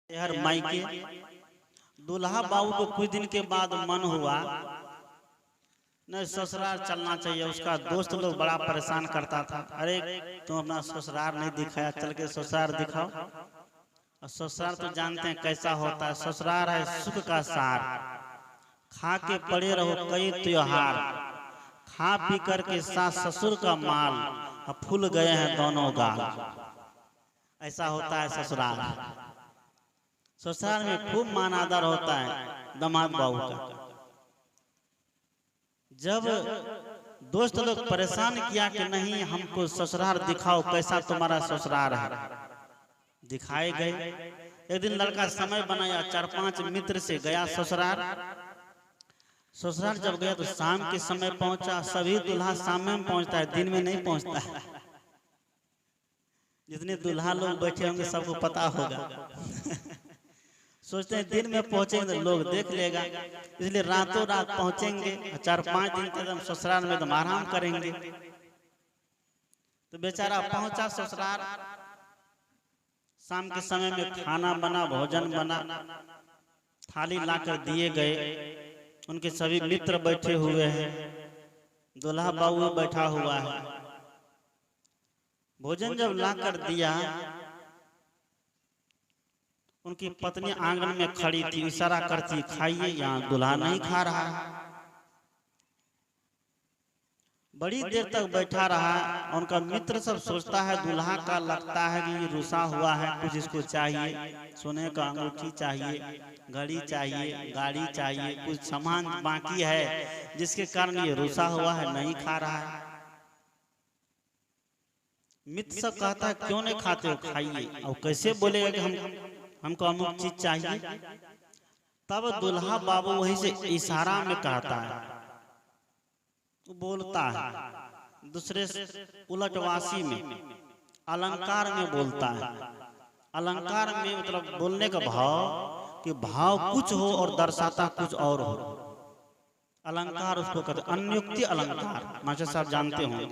हर माई के दूल्हा बाबू को कुछ दिन के बाद मन हुआ नहीं ससुराल चलना चाहिए। उसका दोस्त लोग बड़ा परेशान करता था, अरे तुम अपना ससुराल नहीं दिखाया, चल के ससुराल दिखाओ। और ससुराल तो जानते हैं कैसा होता है, ससुराल है सुख का सार, खा के पड़े रहो कई त्योहार, खा पी कर के सास ससुर का माल, अब फूल गए हैं दोनों गाल। ऐसा होता है ससुराल। ससुराल में खूब मान आदर होता है दामाद बाबू का। जब दोस्त लोग परेशान किया कि नहीं हमको ससुराल दिखाओ, कैसा तुम्हारा ससुराल है, दिखाए गए। एक दिन लड़का समय बनाया, 4-5 मित्र से गया ससुराल। ससुराल जब गया तो शाम के समय पहुंचा। सभी दूल्हा शाम में पहुंचता है, दिन में नहीं पहुंचता है। जितने दूल्हा लोग बैठे होंगे सबको पता होगा। सोचते हैं दिन में पहुंचेंगे तो लोग देख लेगा, इसलिए रातों रात पहुंचेंगे, 4-5 दिन तक हम ससुराल में हम आराम करेंगे। तो बेचारा पहुंचा ससुराल। शाम के समय में खाना बना, भोजन बना, थाली लाकर दिए गए। उनके सभी मित्र बैठे हुए हैं, दूल्हा बाबू बैठा हुआ है। भोजन जब लाकर दिया, उनकी पत्नी आंगन में खड़ी थी, इशारा करती खाइए, यहाँ दूल्हा नहीं खा रहा। बड़ी देर तक बैठा रहा। उनका मित्र सब सोचता है दूल्हा का लगता है कि ये रुसा हुआ है, कुछ इसको चाहिए, सोने का अंगूठी चाहिए, घड़ी चाहिए, गाड़ी चाहिए, कुछ सामान बाकी है जिसके कारण ये रुसा हुआ है, नहीं खा रहा है। मित्र सब कहता है क्यों नहीं खाते हो, खाइए। और कैसे बोलेगा कि हमको अमुक चीज चाहिए। तब दूल्हा बाबू वहीं से इशारा में कहता है, वो बोलता है दूसरे उलटवासी में, अलंकार में बोलता है। अलंकार में मतलब बोलने का भाव कि भाव कुछ हो और दर्शाता कुछ और हो। अलंकार उसको कहते हैं, अन्योक्ति अलंकार। मास्टर साहब जानते होंगे,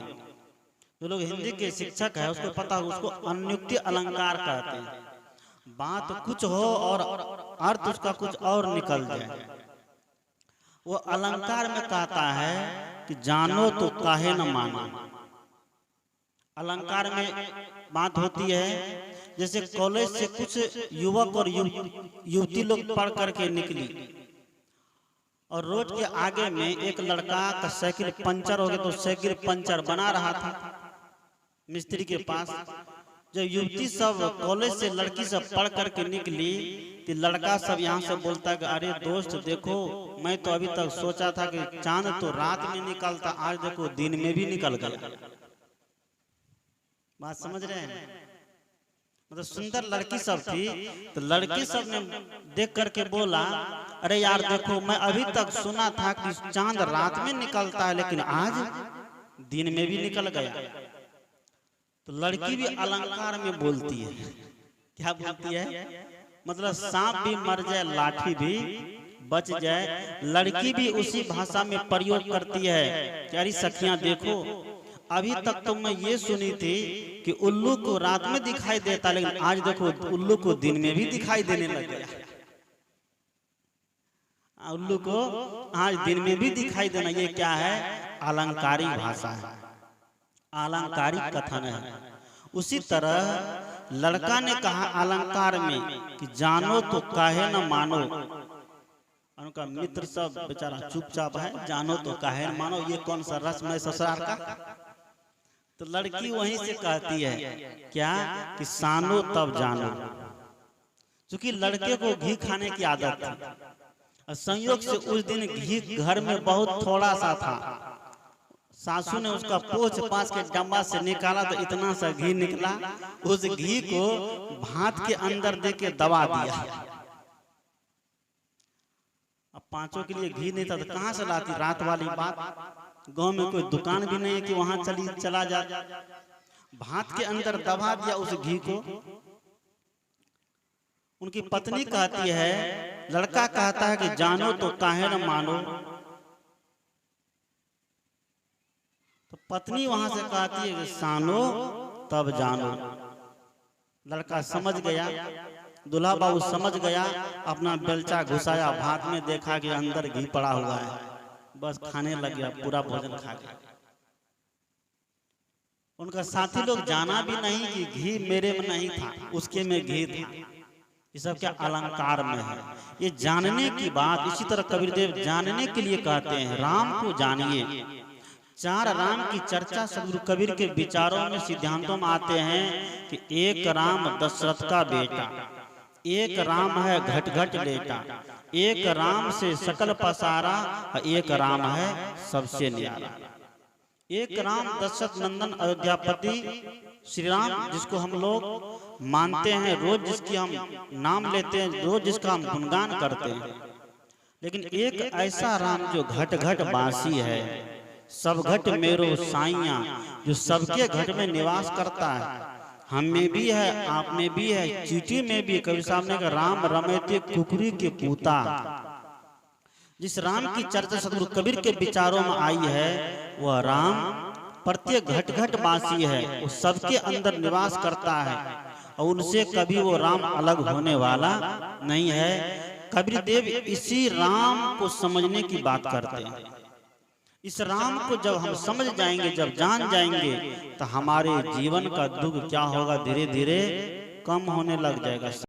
जो लोग हिंदी के शिक्षक है उसको पता हो, उसको अन्योक्ति अलंकार कहते हैं। बात कुछ हो और अर्थ उसका कुछ और निकल जाए। वो अलंकार में कहता है कि जानो तो काहे न मानो। अलंकार में बात होती है जैसे कॉलेज से कुछ युवक और युवती लोग पढ़ करके निकली और रोड के आगे में एक लड़का का साइकिल पंचर हो गया, तो साइकिल पंचर बना रहा था मिस्त्री के पास। जब युवती सब कॉलेज से लड़की सब पढ़ करके निकली तो लड़का सब यहाँ से बोलता है कि अरे दोस्त देखो, मैं तो अभी तक सोचा था कि चांद तो रात में निकलता, आज देखो दिन में भी निकल गया। बात समझ रहे हैं? मतलब सुंदर लड़की सब थी, तो लड़की सब ने देख करके बोला अरे यार देखो, मैं अभी तक सुना था कि चांद रात में निकलता है, लेकिन आज दिन में भी निकल गया। तो लड़की भी अलंकार में बोलती है। क्या बोलती है? मतलब सांप भी मर जाए, लाठी भी बच जाए, लड़की भी उसी भाषा में प्रयोग करती है कि अरे सखियां देखो, अभी तक तो मैं ये सुनी थी कि उल्लू को रात में दिखाई देता, लेकिन आज देखो उल्लू को दिन में भी दिखाई देने लग गया। उल्लू को आज दिन में भी दिखाई देना, ये क्या है? अलंकारिक भाषा है, अलंकारिक कथन है। उसी तरह लड़का ने कहा अलंकार में कि जानो तो काहे न मानो। उनका मित्र सब बेचारा चुपचाप है, जानो तो काहे न मानो, ये कौन सा रस्म है ससुराल का? तो लड़की वहीं से कहती है क्या कि सानो तब जानो। क्योंकि लड़के को घी खाने की आदत थी, संयोग से उस दिन घी घर में बहुत थोड़ा सा था। सासू ने उसका पोंछ पास के डब्बा से निकाला तो इतना सा घी निकला, उस घी को भात के अंदर दे के दबा दिया। अब पांचों के लिए घी नहीं था तो कहां से लाती? रात वाली बात, गांव में कोई दुकान भी नहीं है कि वहां चला जा। भात के अंदर दबा दिया उस घी को। उनकी पत्नी कहती है, लड़का कहता है कि जानो तो काहे न मानो। तो पत्नी वहां से कहती है कि सानो तब जानो। लड़का समझ गया, दूल्हा बाबू समझ गया, अपना बेलचा घुसाया भात में, देखा कि अंदर घी पड़ा हुआ है, बस खाने लग गया, पूरा भोजन खा गया। उनका साथी लोग जाना भी नहीं कि घी मेरे में नहीं था, उसके में घी था। ये सब क्या अलंकार में है, ये जानने की बात। इसी तरह कबीर देव जानने के लिए कहते हैं, राम को जानिए। चार राम की चर्चा सदगुरु कबीर के विचारों में, सिद्धांतों में आते हैं कि एक राम दशरथ का बेटा, एक राम है घट घट लेटा, एक राम से सकल पसारा, एक राम है सबसे न्यारा। एक राम दशरथ नंदन अयोध्यापति श्री राम, जिसको हम लोग मानते हैं, रोज जिसकी हम नाम लेते हैं, रोज जिसका हम गुणगान करते हैं। लेकिन एक ऐसा राम जो घट घट बासी है, सब घट मेरो साइया, जो सबके घट में निवास करता है। हम में भी है, आप में भी है, चीटी में भी। कबीर साहब ने कहा, राम रमैते कुकरी के पूता। जिस राम की चर्चा सदगुरु कबीर के विचारों में आई है, वह राम प्रत्येक घट घट बासी है, वो सबके अंदर निवास करता है और उनसे कभी वो राम अलग होने वाला नहीं है। कबीर देव इसी राम को समझने की बात करते हैं। इस राम को जब हम समझ जाएंगे, जब जान जाएंगे, तो हमारे जीवन का दुख क्या होगा, धीरे धीरे कम होने लग जाएगा।